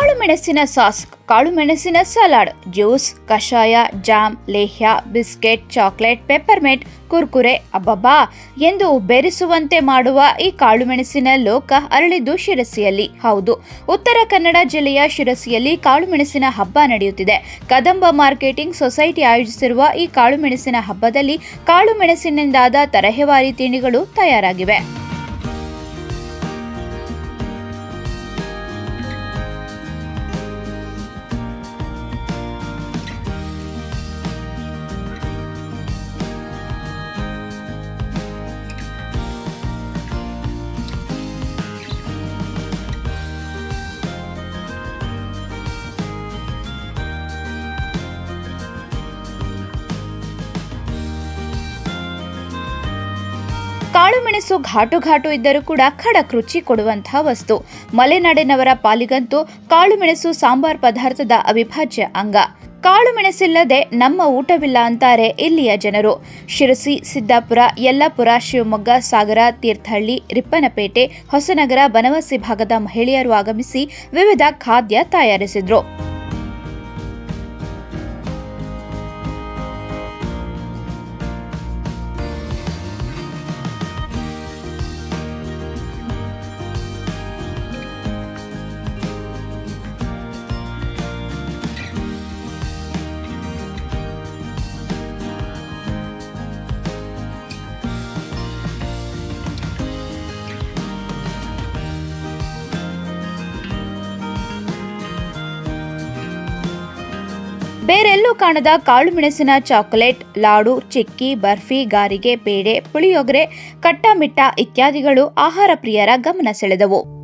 ಕಾಳುಮೆಣಸಿನ sauce, ಕಾಳುಮೆಣಸಿನ salad, juice, ಕಷಾಯ, jam, ಲೇಹ್ಯ, ಬಿಸ್ಕೆಟ್, ಚಾಕ್ಲೇಟ್, ಪೆಪ್ಪರ್ಮೆಂಟ್, ಕುರ್ಕುರೆ, ಅಬ್ಬಬ್ಬಾ ಎಂದು ಬೆರೆಸುವಂತೆ ಮಾಡುವ ಈ ಕಾಳುಮೆಣಸಿನ ಲೋಕ ಅರಳಿದ್ದು ಶಿರಸಿಯಲ್ಲಿ. ಹೌದು, ಉತ್ತರ ಕನ್ನಡ ಜಿಲ್ಲೆಯ ಶಿರಸಿಯಲ್ಲಿ ಕಾಳುಮೆಣಸಿನ ಹಬ್ಬ ನಡೆಯುತ್ತಿದೆ. ಕದಂಬ ಮಾರ್ಕೆಟಿಂಗ್ ಸೊಸೈಟಿ ಆಯೋಜಿಸಿರುವ ಈ ಕಾಳುಮೆಣಸಿನ ಹಬ್ಬದಲ್ಲಿ ಕಾಳುಮೆಣಸಿನಿಂದಾದ ತರಹೇವಾರಿ ತಿಂಡಿಗಳು ತಯಾರಾಗಿವೆ. ಕಾಳುಮೆಣಸು ಘಾಟು ಇದ್ದರೂ ಕೂಡ ಖಡಕ್ ರುಚಿ ಕೊಡುವಂತಹ ವಸ್ತು. ಮಲೆನಾಡಿನವರ ಪಾಲಿಗಂತೂ ಕಾಳುಮೆಣಸು ಸಾಂಬಾರ್ ಪದಾರ್ಥದ ಅವಿಭಾಜ್ಯ ಅಂಗ. ಕಾಳುಮೆಣಸಿಲ್ಲದೆ ನಮ್ಮ ಊಟವಿಲ್ಲ ಅಂತಾರೆ ಇಲ್ಲಿಯ ಜನರು. ಶಿರಸಿ, ಸಿದ್ದಾಪುರ, ಯಲ್ಲಾಪುರ, ಶಿವಮೊಗ್ಗ, ಸಾಗರ, ತೀರ್ಥಹಳ್ಳಿ, ರಿಪ್ಪನಪೇಟೆ, ಹೊಸನಗರ, ಬನವಾಸಿ ಭಾಗದ ಮಹಿಳೆಯರು ಆಗಮಿಸಿ ವಿವಿಧ ಖಾದ್ಯ ತಯಾರಿಸಿದ್ರು. ಬೇರೆಲ್ಲೂ ಕಾಣದ ಕಾಳುಮೆಣಸಿನ ಚಾಕೊಲೇಟ್, ಲಾಡು, ಚಿಕ್ಕಿ, ಬರ್ಫಿ, ಗಾರಿಗೆ, ಪೇಡೆ, ಪುಳಿಯೋಗರೆ, ಕಟ್ಟ ಮಿಟ್ಟ ಇತ್ಯಾದಿಗಳು ಆಹಾರ ಪ್ರಿಯರ ಗಮನ ಸೆಳೆದವು.